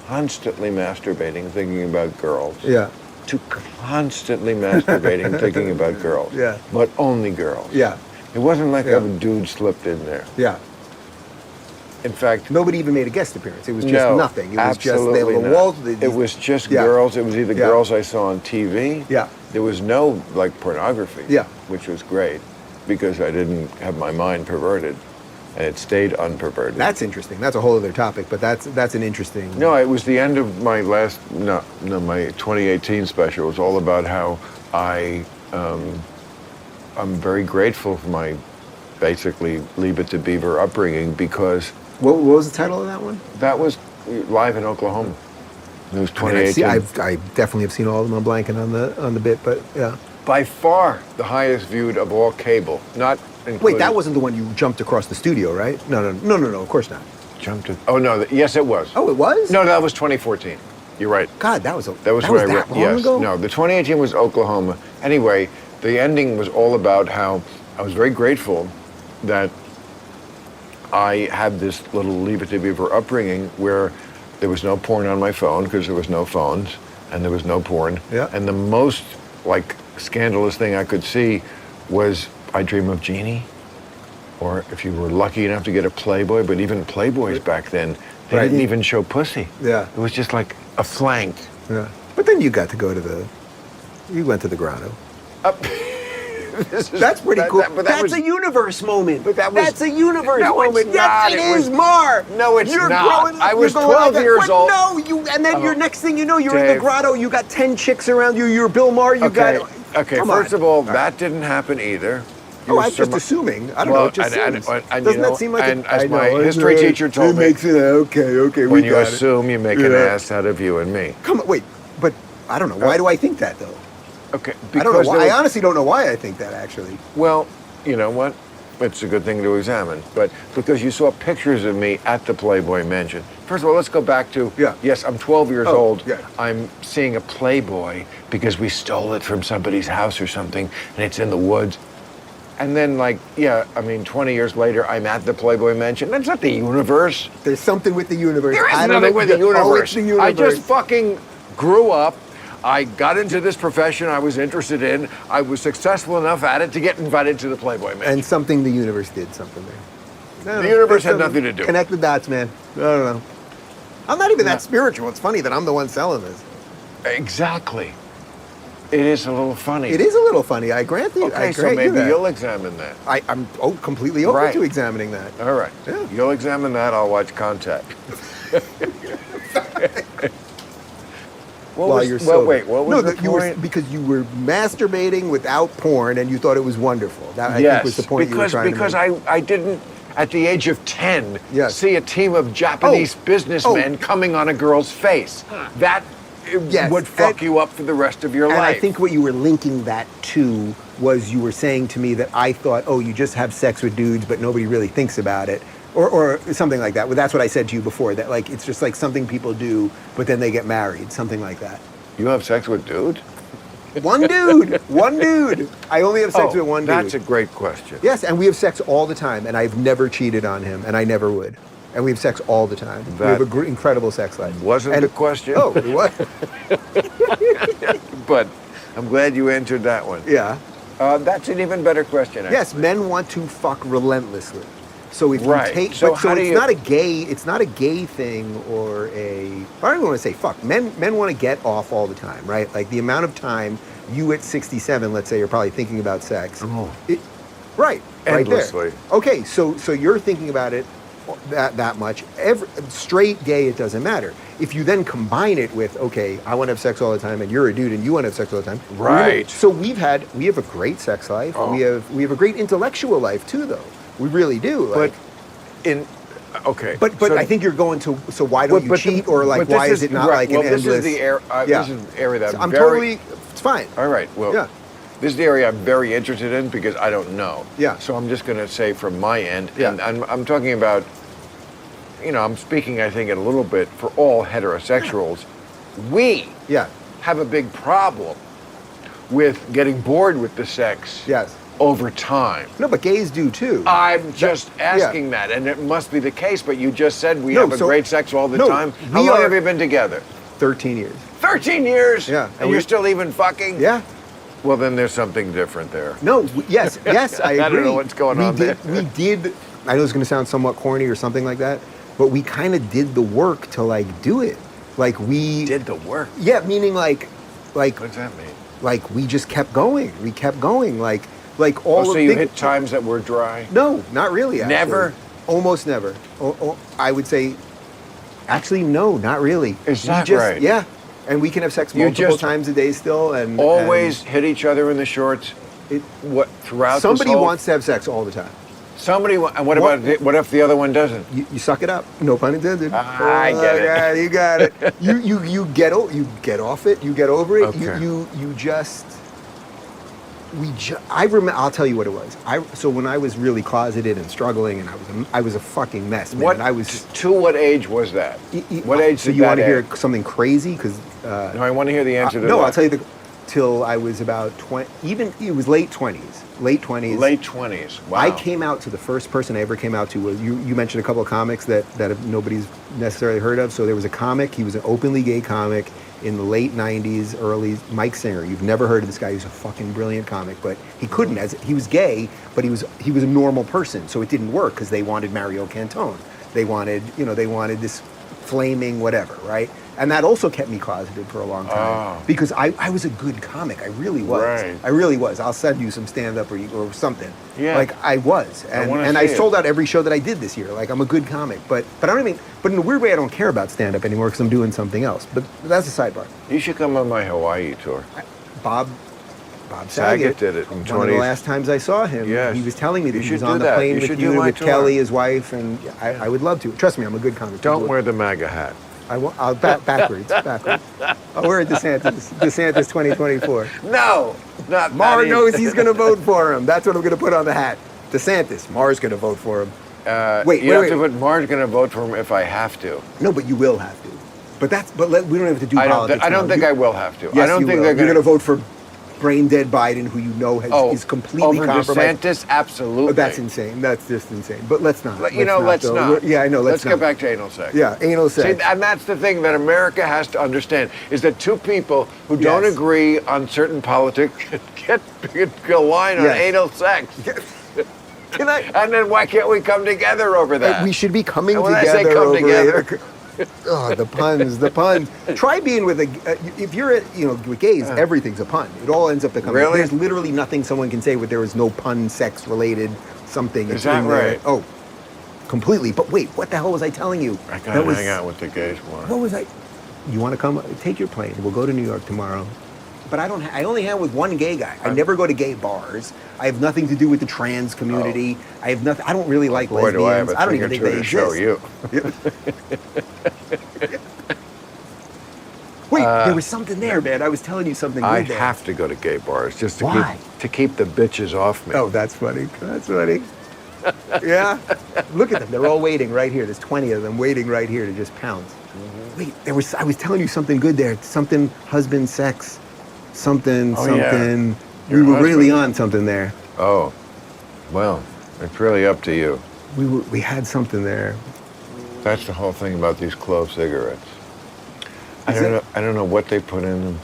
constantly masturbating, thinking about girls, to constantly masturbating, thinking about girls, but only girls. Yeah. It wasn't like a dude slipped in there. Yeah. In fact, nobody even made a guest appearance. It was just nothing. It was just the walls. It was just girls. It was either girls I saw on TV. Yeah. There was no pornography. Yeah. Which was great because I didn't have my mind perverted. And it stayed unperverted. That's interesting. That's a whole other topic, but that's an interesting. No, it was the end of my my 2018 special. It was all about how I'm very grateful for my basically Leave It to Beaver upbringing because. What was the title of that one? That was live in Oklahoma. It was 2018. I definitely have seen all of them. I'm blanking on the bit, but yeah. By far the highest viewed of all cable. Not. Wait, that wasn't the one you jumped across the studio, right? No, of course not. Jumped it. Oh no, yes it was. Oh, it was? No, that was 2014. You're right. God, that was that long ago? No, the 2018 was Oklahoma. Anyway, the ending was all about how I was very grateful that I had this little Leave It to Beaver upbringing where there was no porn on my phone because there was no phones and there was no porn. Yeah. And the most scandalous thing I could see was I Dream of Jeannie, or if you were lucky enough to get a Playboy, but even Playboys back then, they didn't even show pussy. Yeah. It was just like a flank. Yeah. But then you got to go you went to the grotto. That's pretty cool. That's a universe moment. But that's a universe moment. It's not. Yes, it is, Mar. No, it's not. I was 12 years old. No, and then your next thing you know, you're in the grotto. You got 10 chicks around you. You're Bill Maher. Okay, first of all, that didn't happen either. Oh, I'm just assuming. I don't know. It just seems. Doesn't that seem like and as my history teacher told me, okay. When you assume, you make an ass out of you and me. Come on, wait. But I don't know. Why do I think that, though? Okay. I don't know why. I honestly don't know why I think that, actually. Well, you know what? It's a good thing to examine. But because you saw pictures of me at the Playboy Mansion. First of all, let's go back to, yes, I'm 12 years old. Yeah. I'm seeing a Playboy because we stole it from somebody's house or something, and it's in the woods. And then, 20 years later, I'm at the Playboy Mansion. That's not the universe. There's something with the universe. There is nothing with the universe. Oh, it's the universe. I just fucking grew up. I got into this profession I was interested in. I was successful enough at it to get invited to the Playboy Mansion. And the universe did something there. The universe had nothing to do. Connect the dots, man. I don't know. I'm not even that spiritual. It's funny that I'm the one selling this. Exactly. It is a little funny. It is a little funny. I grant you. Okay, so maybe you'll examine that. I'm completely open to examining that. All right. Yeah. You'll examine that. I'll watch Contact. While you're sober. Wait, what was the point? Because you were masturbating without porn and you thought it was wonderful. That, I think, was the point you were trying to make. Because I didn't, at the age of 10, see a team of Japanese businessmen coming on a girl's face. That would fuck you up for the rest of your life. And I think what you were linking that to was you were saying to me that I thought, you just have sex with dudes, but nobody really thinks about it. Or something like that. Well, that's what I said to you before, that like it's just like something people do, but then they get married, something like that. You have sex with dudes? One dude. I only have sex with one dude. That's a great question. Yes, and we have sex all the time, and I've never cheated on him, and I never would. And we have sex all the time. We have an incredible sex life. Wasn't the question? Oh, it was. But I'm glad you answered that one. Yeah. That's an even better question, actually. Yes, men want to fuck relentlessly. So if you take, so it's not a gay thing or a. I don't even want to say fuck. Men want to get off all the time, right? Like the amount of time you at 67, let's say, you're probably thinking about sex. Right endlessly. There. Okay, so you're thinking about it that much. Straight, gay, it doesn't matter. If you then combine it with, okay, I want to have sex all the time, and you're a dude, and you want to have sex all the time. Right. So we have a great sex life. We have a great intellectual life too, though. We really do. Like, But I think you're going to. So why don't you cheat, or like why is it not like an endless? This is the area. This is the area that I'm totally. It's fine. All right. Well. Yeah. This is the area I'm very interested in because I don't know. Yeah. So I'm just going to say from my end, and I'm talking about. I'm speaking, I think, a little bit for all heterosexuals. We have a big problem with getting bored with the sex. Yes. Over time. No, but gays do too. I'm just asking that, and it must be the case, but you just said we have a great sex all the time. How long have you been together? 13 years. 13 years? Yeah. And you're still even fucking? Yeah. Well, then there's something different there. No, yes, I agree. I don't know what's going on there. We did, I know it's going to sound somewhat corny or something like that, but we kind of did the work to like do it. Like we... Did the work? Yeah, meaning like... What does that mean? Like we just kept going. We kept going. Like all so you hit times that were dry? No, not really, actually. Never? Almost never. I would say, actually, no, not really. Is that right? Yeah. And we can have sex multiple times a day still. And always hit each other in the shorts? Throughout somebody wants to have sex all the time. Somebody, and what if the other one doesn't? You suck it up. No pun intended. I get it. Yeah, you got it. You get off it. You get over it. Okay. You just... I remember. I'll tell you what it was. So when I was really closeted and struggling, and I was a fucking mess, man. To what age was that? What age? So you want to hear something crazy? Because no, I want to hear the answer to that. No, I'll tell you till I was about 20. Even it was late 20s. Late 20s. Late 20s. Wow. I came out to the first person I ever came out to was you mentioned a couple of comics that nobody's necessarily heard of. So there was a comic. He was an openly gay comic. In the late 90s, early, Mike Singer. You've never heard of this guy. He's a fucking brilliant comic, but he couldn't. He was gay, but he was a normal person, so it didn't work because they wanted Mario Cantone. They wanted this flaming whatever, right? And that also kept me closeted for a long time because I was a good comic. I really was. Right. I really was. I'll send you some stand-up or something. Yeah. Like I was, and I sold out every show that I did this year. Like I'm a good comic, but I don't even. But in a weird way, I don't care about stand-up anymore because I'm doing something else. But that's a sidebar. You should come on my Hawaii tour. Bob Saget did it in 20s. One of the last times I saw him, he was telling me that he was on the plane with you, with Kelly, his wife, and I would love to. Trust me, I'm a good comic. Don't wear the MAGA hat. I'll backwards. I'll wear DeSantis 2024. No, not Maher knows he's going to vote for him. That's what I'm going to put on the hat. DeSantis. Maher's going to vote for him. Wait. But Maher's going to vote for him if I have to. No, but you will have to. But we don't have to do politics. I don't think I will have to. Yes, I don't think you're going to vote for brain dead Biden, who you know is completely compromised. DeSantis, absolutely. That's insane. That's just insane. But let's not. Let's not. Yeah, I know. Let's get back to anal sex. Yeah, anal sex. See, and that's the thing that America has to understand is that two people who don't agree on certain politics get aligned on anal sex. And then why can't we come together over that? We should be coming and when together. I say come together, Oh, the puns. Try being with if you're with gays, everything's a pun. It all ends up becoming. Really? There's literally nothing someone can say where there is no pun, sex related, something. Is that right? Oh, completely. But wait, what the hell was I telling you? I gotta hang out with the gays more. What was I? You want to come? Take your plane. We'll go to New York tomorrow. But I don't. I only hang with one gay guy. I never go to gay bars. I have nothing to do with the trans community. I have nothing. I don't really like Boy, lesbians. do I have a I don't thing even or think two they to show exist. you. Wait, there was something there, man. I was telling you something. I good there. have to go to gay bars just to Why? keep the bitches off me. Oh, that's funny. That's funny. Yeah. Look at them. They're all waiting right here. There's 20 of them waiting right here to just pounce. Mm-hmm. Wait, I was telling you something good there. Something husband sex. Something. Yeah. We were really on something there. Oh, well, it's really up to you. We had something there. That's the whole thing about these clove cigarettes. I don't know what they put in them.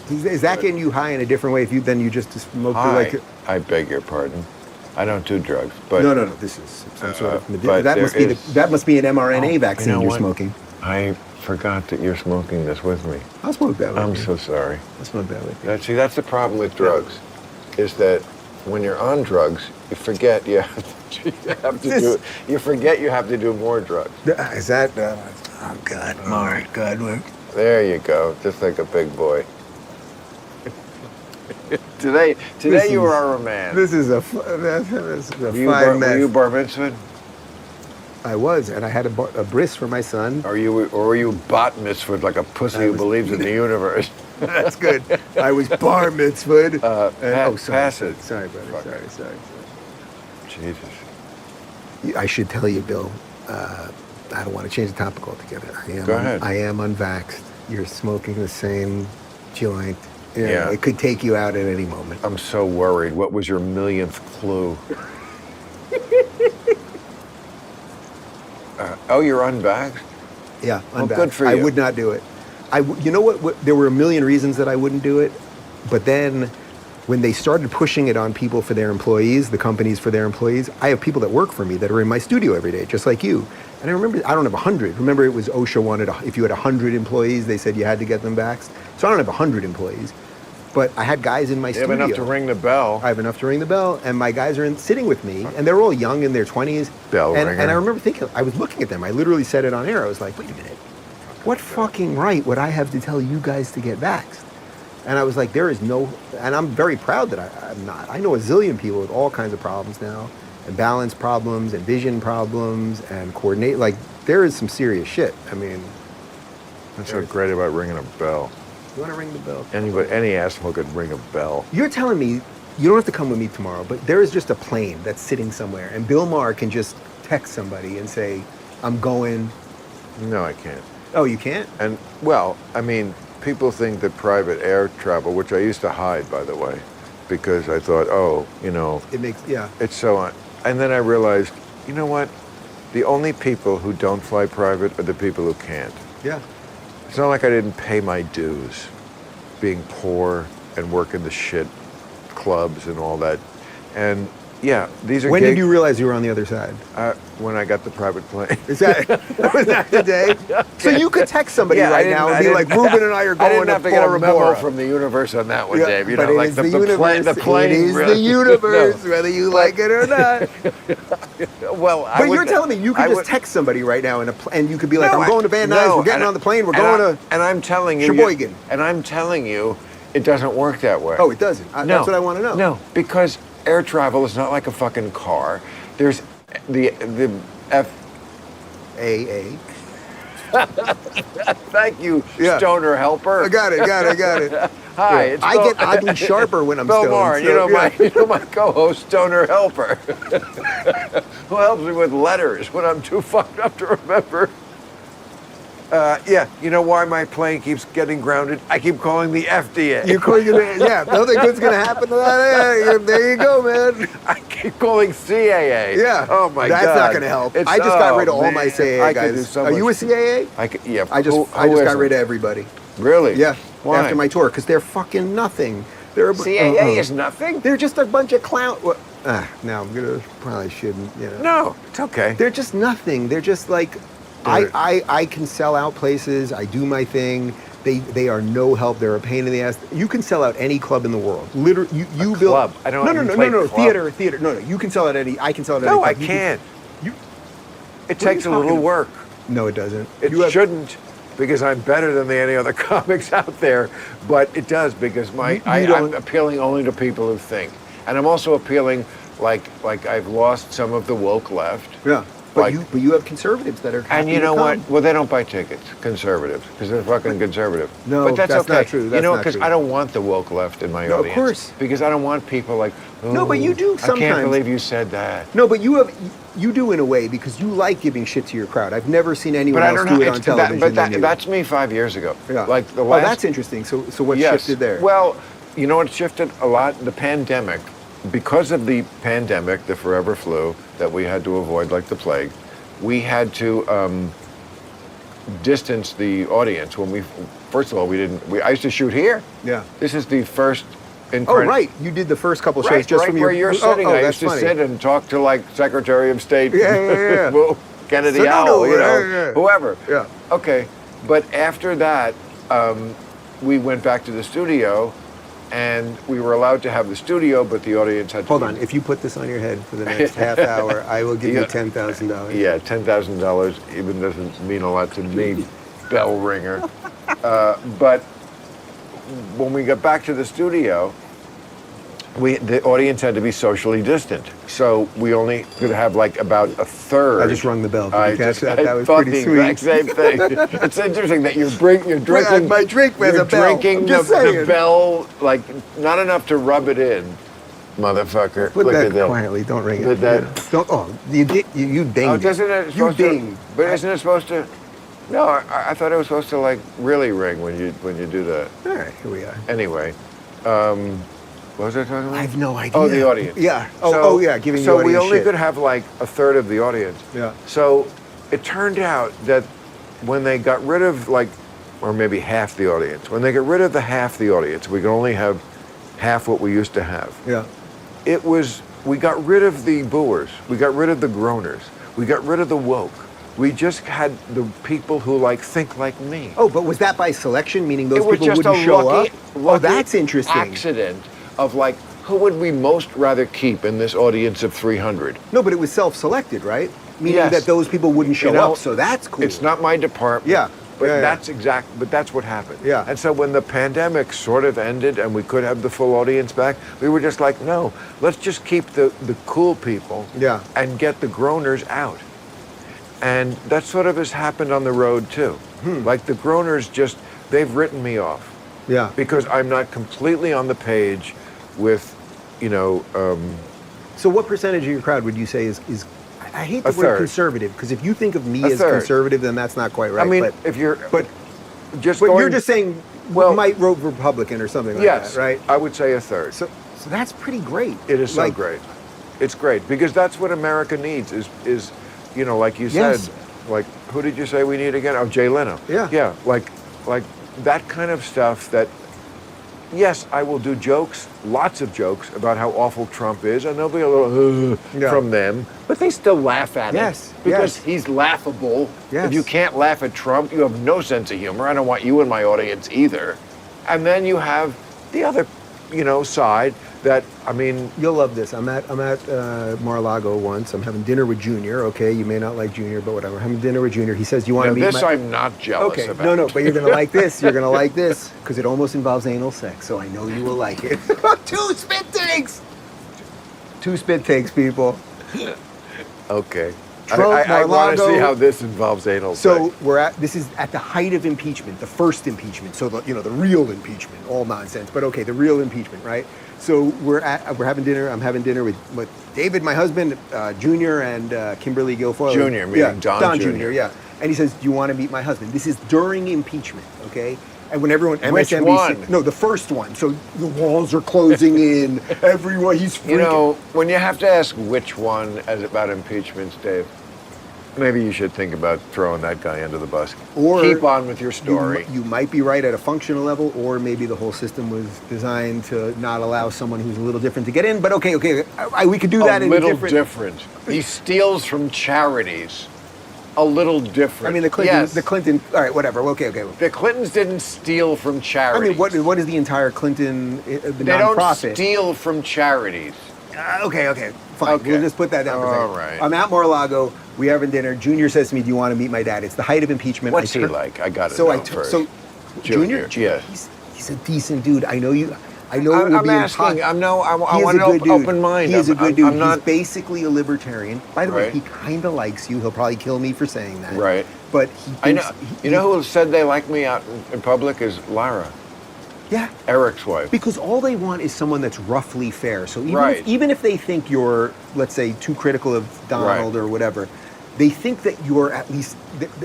Is that getting you high in a different way than you just smoked? I beg your pardon. I don't do drugs, but no. This is some sort of but that must be an mRNA vaccine you're smoking. I forgot that you're smoking this with me. I'll smoke that with you. I'm so sorry. I'll smoke that with you. That's the problem with drugs, is that when you're on drugs, you forget you forget you have to do more drugs. Is that? Oh God, Maher, God. There you go, just like a big boy. Today you are a man. This is a fine man. Were you bar mitzvahed? I was, and I had a bris for my son. Or were you bat mitzvahed like a pussy who believes in the universe? That's good. I was bar mitzvahed. Pass it. Sorry, buddy. Sorry. Jesus. I should tell you, Bill. I don't want to change the topic altogether. Go ahead. I am unvaxxed. You're smoking the same joint. Yeah. It could take you out at any moment. I'm so worried. What was your millionth clue? You're unvaxxed? Yeah, well, unvaxxed. good for you. I would not do it. You know what? There were a million reasons that I wouldn't do it, but then when they started pushing it on people for their employees, the companies for their employees, I have people that work for me that are in my studio every day, just like you. And I remember, I don't have 100. Remember, it was OSHA wanted, if you had 100 employees, they said you had to get them vaxxed. So I don't have 100 employees. But I had guys in my studio. You have enough to ring the bell. I have enough to ring the bell, and my guys are sitting with me, and they're all young in their 20s. Bell ringer. And I remember thinking, I was looking at them. I literally said it on air. I was like, wait a minute. What fucking right would I have to tell you guys to get vaxxed? And I was like, there is no, and I'm very proud that I'm not. I know a zillion people with all kinds of problems now, and balance problems, and vision problems, and coordinate. Like, there is some serious shit. I mean. That's so great about ringing a bell. You want to ring the bell? Any asshole could ring a bell. You're telling me, you don't have to come with me tomorrow, but there is just a plane that's sitting somewhere, and Bill Maher can just text somebody and say, I'm going. No, I can't. Oh, you can't? And, well, I mean, people think that private air travel, which I used to hide, by the way, because I thought, It makes, yeah. It's so on. And then I realized, you know what? The only people who don't fly private are the people who can't. Yeah. It's not like I didn't pay my dues, being poor and working the shit clubs and all that. And yeah, these are. When did you realize you were on the other side? When I got the private plane. Was that the day? So you could text somebody right now and be like, Rubin and I are going to have to get a memo Bora. from the universe on that one, Yeah, Dave. You but know, it like is the universe. plane. It is really, the universe, no. whether you like it or not. Well, But you're telling me you could just text somebody right now and you could be like, I'm going to Van Nuys, we're getting on the plane, we're going to And I'm telling you. Sheboygan. And I'm telling you, it doesn't work that way. Oh, it doesn't? No. That's what I want to know. No, because air travel is not like a fucking car. There's the AA. Thank you, Yeah. stoner helper. I got it. Hi, Yeah. it's I get oddly sharper when I'm Bill stoned. Maher, so, you know my co-host, stoner helper, who helps me with letters when I'm too fucked up to remember. Yeah, you know why my plane keeps getting grounded? I keep calling the FDA. You're calling it, yeah, nothing good's going to happen to that. Yeah, there you go, man. I keep calling CAA. Yeah. Oh my God. That's not going to help. I just got rid of all my CAA guys. Are you a CAA? Yeah. I just got rid of everybody. Really? Yeah. Why? After my tour, because they're fucking nothing. They're CAA is nothing? They're just a bunch of clown. Now I'm gonna probably shouldn't. No, it's okay. They're just nothing. They're just like I can sell out places. I do my thing. They are no help. They're a pain in the ass. You can sell out any club in the world. Literally, you build club. I don't. No. Theater. No. You can sell out any. I can sell out any. No, club. I can't. It takes a little work. No, it doesn't. It shouldn't, because I'm better than any other comics out there. But it does, because I'm appealing only to people who think, and I'm also appealing like I've lost some of the woke left. Yeah. But you have conservatives that are happy and you know to what? come. Well, they don't buy tickets, conservatives, because they're fucking conservative. No, but that's okay. not true. That's not because true. I don't want the woke left in my audience. Of course. Because I don't want people like, no, but you do sometimes. I can't believe you said that. No, but you do in a way, because you like giving shit to your crowd. I've never seen anyone else do it on television. That's me 5 years ago. Yeah. Like the last. Oh, that's interesting. So what shifted there? Well, you know what shifted a lot? The pandemic. Because of the pandemic, the forever flu that we had to avoid like the plague, we had to distance the audience. First of all, I used to shoot here. Yeah. This is the first. Oh, right. You did the first couple shows just from where you're sitting. I used to sit and talk to like Secretary of State, Yeah. Kennedy whoever. Yeah. Okay, but after that, we went back to the studio, and we were allowed to have the studio, but the audience had to. Hold on. If you put this on your head for the next half hour, I will give you $10,000. Yeah, $10,000 even doesn't mean a lot to me, bell ringer. But when we got back to the studio, the audience had to be socially distant. So we only could have like about a third. I just rung the bell. Did you catch that? That was thought pretty the sweet. exact same thing. It's interesting that you're drinking. My drink was you're a bell. drinking the bell, like not enough to rub it in, motherfucker. Put Look that at that. quietly. Don't ring Put it. that. Don't. Oh, you dinged. Oh, doesn't it? You dinged. But isn't it supposed to? No, I thought it was supposed to like really ring when you do that. All right, here we are. Anyway, what was I talking about? I have no idea. Oh, the audience. Yeah. So, giving the So audience we only shit. could have like a third of the audience. Yeah. So it turned out that when they got rid of like, or maybe half the audience, when they got rid of half the audience, we could only have half what we used to have. Yeah. We got rid of the booers. We got rid of the groaners. We got rid of the woke. We just had the people who like think like me. Oh, but was that by selection, meaning those It was people just wouldn't a show lucky, up? Oh, that's interesting. Accident of like, who would we most rather keep in this audience of 300? No, but it was self-selected, right? Meaning Yes. that those people wouldn't show up, so that's cool. It's not my department. Yeah. But Yeah. but that's what happened. Yeah. And so when the pandemic sort of ended and we could have the full audience back, we were just like, no, let's just keep the cool people Yeah. and get the groaners out. And that sort of has happened on the road too. Like the groaners they've written me off. Yeah. Because I'm not completely on the page with, So what percentage of your crowd would you say is I hate the A word third. conservative, because if you think of me A as third. conservative, then that's not quite right. I mean, but, if you're but just but going, you're just saying might vote Republican or something like yes, that, right? I would say a third. So that's pretty great. It is so great. It's great because that's what America needs is like you said, Yes. like who did you say we need again? Oh, Jay Leno. Yeah. Yeah, like that kind of stuff that, yes, I will do jokes, lots of jokes about how awful Trump is, and there'll be a little from them, but they still laugh at him. Yes, Because yes. he's laughable. Yes. If you can't laugh at Trump, you have no sense of humor. I don't want you in my audience either. And then you have the other, side that, I mean... You'll love this. I'm at Mar-a-Lago once. I'm having dinner with Junior. Okay, you may not like Junior, but whatever. I'm having dinner with Junior. He says, "Do you want to meet this my..." I'm not jealous about. No, but you're gonna like this. You're gonna like this because it almost involves anal sex. So I know you will like it. 2 spit takes. 2 spit takes, people. Okay. Trump, I want to Mar-a-Lago. see how this involves anal So sex. this is at the height of impeachment, the first impeachment. So the real impeachment, all nonsense. But okay, the real impeachment, right? So we're having dinner. I'm having dinner with David, my husband, Junior, and Kimberly Guilfoyle. Junior, meaning Don Jr. Yeah. And he says, "Do you want to meet my husband?" This is during impeachment, okay? And when everyone, Which MSNBC, one? No, the first one. So the walls are closing in. Everyone, he's freaking. When you have to ask which one as about impeachments, Dave, maybe you should think about throwing that guy under the bus. Or keep on with your story. You might be right at a functional level, or maybe the whole system was designed to not allow someone who's a little different to get in. But okay, we could do that a in little a different. different. He steals from charities. a little different. I mean, the Clinton. Yes. The Clinton. All right, whatever. Okay. The Clintons didn't steal from charities. I mean, what is the entire Clinton the They nonprofit? don't steal from charities. Okay, fine. Okay. We'll just put that down for a second. All right. I'm at Mar-a-Lago. We having dinner. Junior says to me, "Do you want to meet my dad?" It's the height of impeachment. What's he like? I got to so know I first. so Junior, yeah. he's a decent dude. I know you. I know it will I'm be asking. I He is want a good an dude. open mind. He is a good dude. I'm not. He's basically a libertarian. By the way, Right. he kind of likes you. He'll probably kill me for saying that. Right. But he thinks, I know. You know who said they like me out in public is Lara, Yeah. Eric's wife. Because all they want is someone that's roughly fair. So even if they think you're, let's say, too critical of Donald or whatever, they think that you're at least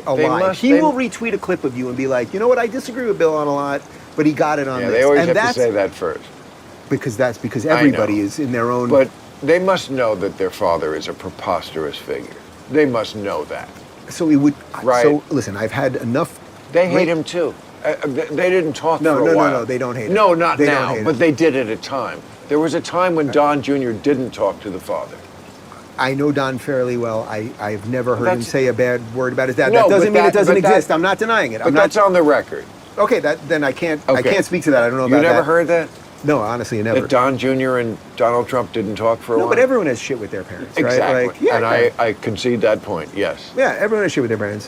aligned. He will retweet a clip of you and be like, you know what, I disagree with Bill on a lot, but he got it on this. They always and have to say that first. Because everybody is in their own... But they must know that their father is a preposterous figure. They must know that. So he would... Right. So listen, I've had enough... They hate him too. They didn't talk for a while. No, they don't hate him. No, not they now, but they did at a time. There was a time when Don Jr. didn't talk to the father. I know Don fairly well. I've never heard him say a bad word about his dad. No, that doesn't mean it doesn't exist. That, I'm not denying it. But that's on the record. Okay, then I can't speak to that. I don't know about that. You never heard that? No, honestly, never. That Don Jr. and Donald Trump didn't talk for a while? No, but everyone has shit with their parents, right? Exactly. Like, yeah, and I concede that point, yes. Yeah, everyone has shit with their parents.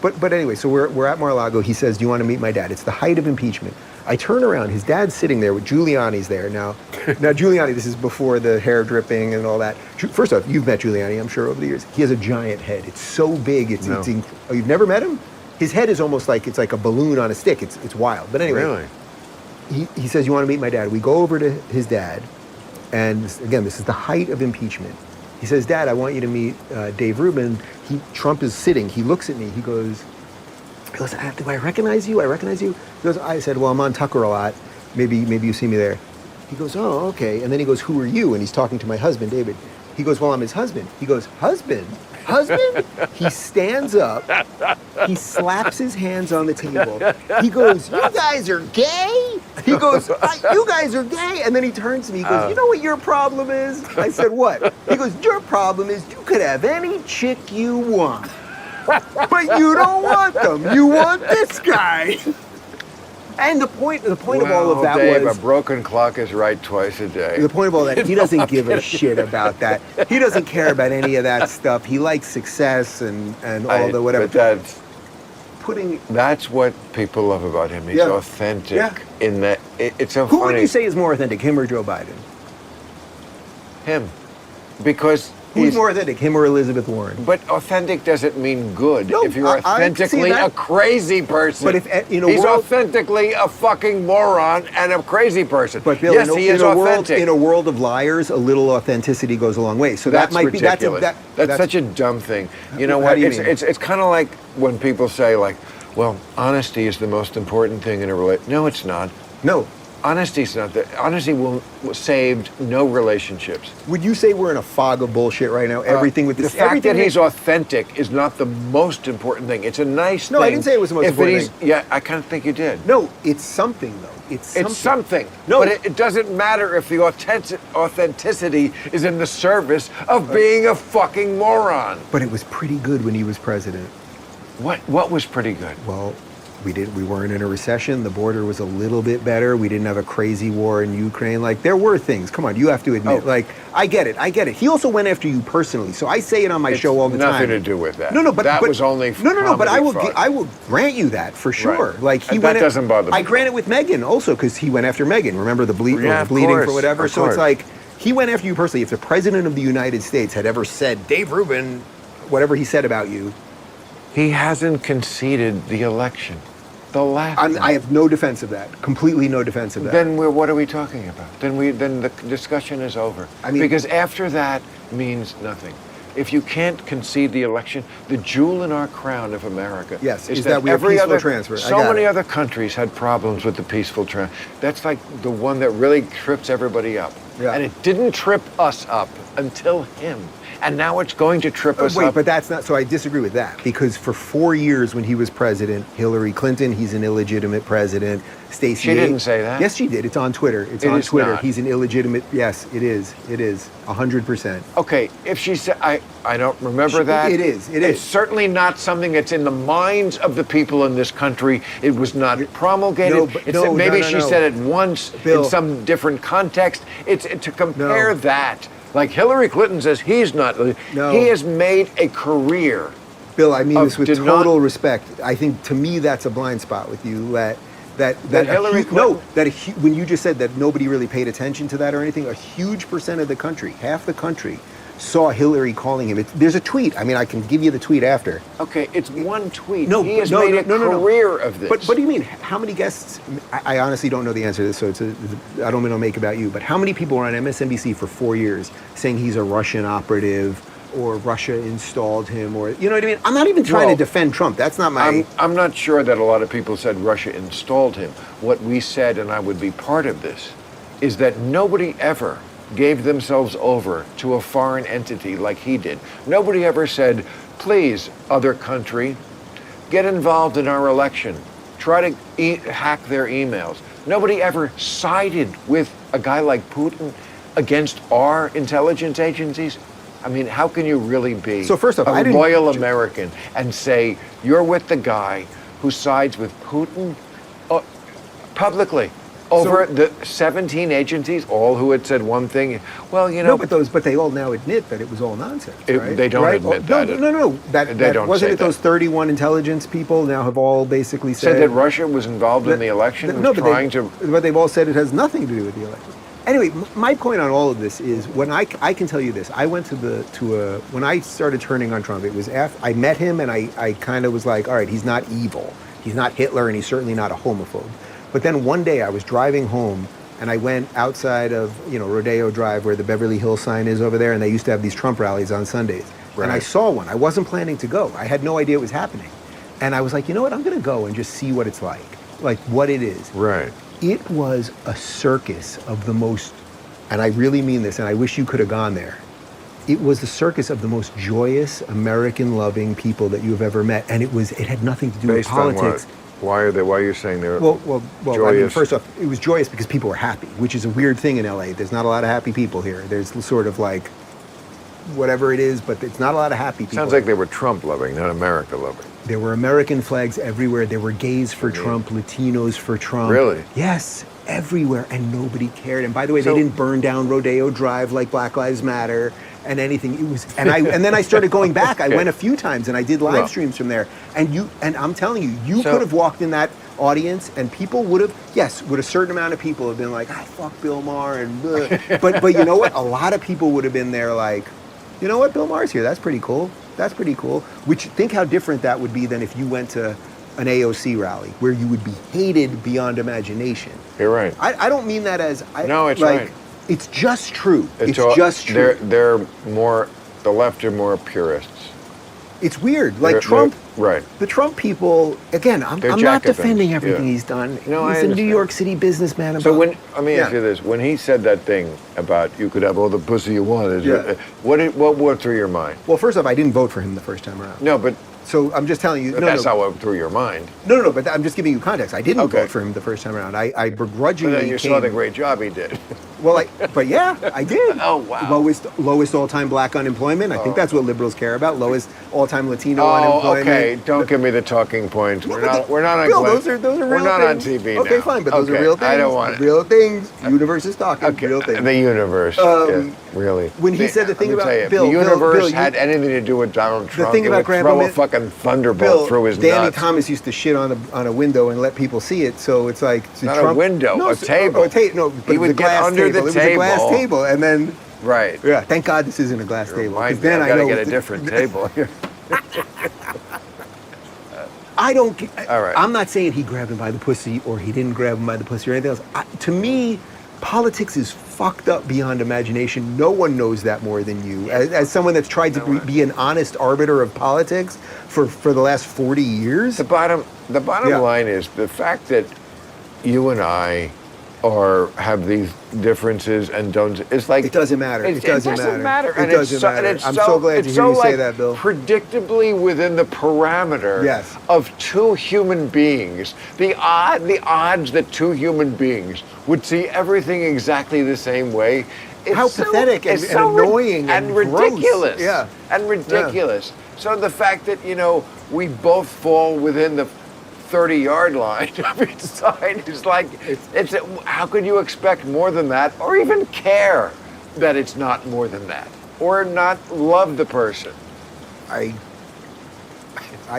But anyway, so we're at Mar-a-Lago. He says, do you want to meet my dad? It's the height of impeachment. I turn around. His dad's sitting there with Giuliani's there. Now Giuliani, this is before the hair dripping and all that. First off, you've met Giuliani, I'm sure, over the years. He has a giant head. It's so big. Oh, you've never met him? His head is almost like it's like a balloon on a stick. It's wild. But anyway. Really? He says, you want to meet my dad? We go over to his dad, and again, this is the height of impeachment. He says, Dad, I want you to meet Dave Rubin. Trump is sitting. He looks at me. He goes, do I recognize you? I recognize you? He goes, I said, well, I'm on Tucker a lot. Maybe you see me there. He goes, oh, okay. And then he goes, who are you? And he's talking to my husband, David. He goes, well, I'm his husband. He goes, husband? He stands up. He slaps his hands on the table. He goes, you guys are gay? He goes, you guys are gay? And then he turns to me. He goes, you know what your problem is? I said, what? He goes, your problem is you could have any chick you want. But you don't want them. You want this guy. And the point of all of that Dave, was... a broken clock is right twice a day. The point of all that, he doesn't give a shit about that. He doesn't care about any of that stuff. He likes success and all the whatever. But putting... That's what people love about him. He's authentic. Yeah. In that, it's so Who funny. would you say is more authentic, him or Joe Biden? Him. Because... Who's more authentic, him or Elizabeth Warren? But authentic doesn't mean good. No, if you're authentically a crazy person, but if he's authentically a fucking moron and a crazy person. But Bill, yes, he is authentic. In a world of liars, a little authenticity goes a long way. So that might ridiculous. be that's such a dumb thing. You know what? It's kind of like when people say like, well, honesty is the most important thing in a relationship. No, it's not. No. Honesty's not that. Honesty saved no relationships. Would you say we're in a fog of bullshit right now? Everything with this. The fact that he's authentic is not the most important thing. It's a nice thing. No, I didn't say it was the most important thing. Yeah, I kind of think you did. No, it's something though. It's something. No, but it doesn't matter if the authenticity is in the service of being a fucking moron. But it was pretty good when he was president. What was pretty good? Well, we weren't in a recession. The border was a little bit better. We didn't have a crazy war in Ukraine. Like, there were things. Come on, you have to admit. Like, I get it. He also went after you personally. So I say it on my show all the time. Nothing to do with that. No, but that was only no. But I will grant you that for sure. Right. Like that doesn't bother me. I grant it with Meghan also because he went after Meghan. Remember the bleeding for whatever. So it's like he went after you personally. If the president of the United States had ever said Dave Rubin, whatever he said about you, he hasn't conceded the election. I have no defense of that. Completely no defense of that. Then what are we talking about? Then the discussion is over. I mean, because after that means nothing. If you can't concede the election, the jewel in our crown of America is that we have peaceful transfer. So many other countries had problems with the peaceful transfer. That's like the one that really trips everybody up. Yeah. And it didn't trip us up until him. and now it's going to trip us Wait, up. but that's not, so I disagree with that, because for 4 years when he was president, Hillary Clinton, he's an illegitimate president. Stacey She didn't say that. Yes, she did. It's on Twitter. It's on is Twitter. not. He's an illegitimate, yes, it is. It is, 100%. Okay, if she said, I don't remember that. It is. It's certainly not something that's in the minds of the people in this country. It was not promulgated. Maybe she said it once Bill, in some different context. It's to compare that. Like Hillary Clinton says he's not. No. He has made a career. Bill, I mean this with total not, respect. I think to me that's a blind spot with you. That Hillary Clinton. When you just said that nobody really paid attention to that or anything, a huge percent of the country, half the country, saw Hillary calling him. There's a tweet. I mean, I can give you the tweet after. Okay, it's one tweet. No, he has made a career of this. But what do you mean? How many guests? I honestly don't know the answer to this, so I don't mean to make about you. But how many people were on MSNBC for 4 years saying he's a Russian operative, or Russia installed him, or you know what I mean? I'm not even trying to defend Trump. That's not my. I'm not sure that a lot of people said Russia installed him. What we said, and I would be part of this, is that nobody ever gave themselves over to a foreign entity like he did. Nobody ever said, please, other country, get involved in our election. Try to hack their emails. Nobody ever sided with a guy like Putin against our intelligence agencies. I mean, how can you really be So first off, a loyal American and say you're with the guy who sides with Putin publicly over the 17 agencies, all who had said one thing? Well, you know. No, but they all now admit that it was all nonsense. Right? They don't admit that. No. That don't wasn't say it. Those 31 intelligence people now have all basically said that Russia was involved in the election. But they've all said it has nothing to do with the election. Anyway, my point on all of this is when I can tell you this. I went when I started turning on Trump. It was after I met him, and I kind of was like, all right, he's not evil, he's not Hitler, and he's certainly not a homophobe. But then one day I was driving home, and I went outside of Rodeo Drive where the Beverly Hills sign is over there, and they used to have these Trump rallies on Sundays. Right. And I saw one. I wasn't planning to go. I had no idea it was happening, and I was like, you know what? I'm going to go and just see what it's like what it is. Right. It was a circus of the most, and I really mean this, and I wish you could have gone there. It was the circus of the most joyous, American-loving people that you have ever met, and it had nothing to do with politics. Why are you saying they're well, joyous? I mean, first off, it was joyous because people were happy, which is a weird thing in LA. There's not a lot of happy people here. There's sort of like whatever it is, but it's not a lot of happy people. Sounds like they were Trump loving, not America loving. There were American flags everywhere. There were gays for Trump, Latinos for Trump. Really? Yes, everywhere, and nobody cared. And by the way, they didn't burn down Rodeo Drive like Black Lives Matter and anything. It was, and then I started going back. I went a few times and I did live streams from there. And I'm telling you, you could have walked in that audience and people would a certain amount of people have been like, fuck Bill Maher and but you know what? A lot of people would have been there like, you know what? Bill Maher's here. That's pretty cool. That's pretty cool. Which, think how different that would be than if you went to an AOC rally where you would be hated beyond imagination. You're right. I don't mean that as... It's right. It's just true. It's just true. They're more... The left are more purists. It's weird. Like Trump... Right. The Trump people... Again, I'm not defending everything he's done. No, he's a New York City businessman. So let me ask you this. When he said that thing about you could have all the pussy you wanted, what went through your mind? Well, first off, I didn't vote for him the first time around. No, but... So I'm just telling you... That's not what went through your mind. No, but I'm just giving you context. I didn't vote for him the first time around. I begrudgingly But then you saw the great job he did. Well, but yeah, I did. Oh, wow. Lowest all-time black unemployment. I think that's what liberals care about. Lowest all-time Latino unemployment. Okay. Don't give me the talking points. We're not on Bill, those are real We're not on things. TV now. Okay, fine, but those are real things. I don't want it. Real things. Universe is talking. Real things. The universe. Really. When he said the thing about Bill, the universe had anything to do with Donald Trump. The thing about Grandpa, throw a fucking thunderbolt through his nuts. Danny Thomas used to shit on a window and let people see it. So it's like not a window, a table. No, but he would get under the table. It was a glass table, and then right. Yeah, thank God this isn't a glass table. Because then I gotta get a different table. I don't. All right. I'm not saying he grabbed him by the pussy or he didn't grab him by the pussy or anything else. To me, politics is fucked up beyond imagination. No one knows that more than you. As someone that's tried to be an honest arbiter of politics for the last 40 years. The bottom line is the fact that you and I or have these differences and don't. It's like it doesn't matter. It doesn't matter. And it doesn't matter. I'm so glad to hear you say that, Bill. Predictably within the parameter of two human beings, the odds that two human beings would see everything exactly the same way. How pathetic and annoying and ridiculous. Gross. Yeah. And ridiculous. Yeah. So the fact that, we both fall within the 30-yard line of each side is like, how could you expect more than that, or even care that it's not more than that, or not love the person? I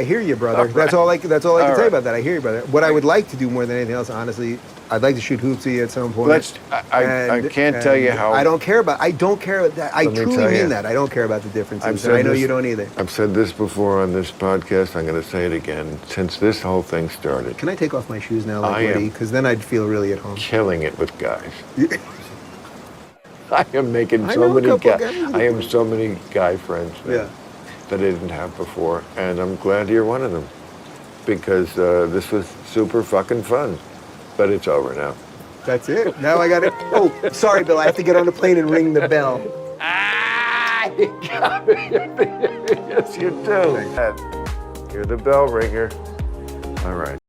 hear you, brother. Right. That's all I can say about that. I hear you, brother. What I would like to do more than anything else, honestly, I'd like to shoot hoopsie at some point. I can't tell you how. I don't care about that. I truly mean that. I don't care about the differences. And I know you don't either. I've said this before on this podcast. I'm going to say it again. Since this whole thing started. Can I take off my shoes now, like Woody? Because then I'd feel really at home. Killing it with guys. I am making so many guys. I have so many guy friends that I didn't have before, and I'm glad you're one of them, because this was super fucking fun. But it's over now. That's it. Now I got it. Oh, sorry, Bill. I have to get on the plane and ring the bell. You got me. Yes, you do. You're the bell ringer. All right.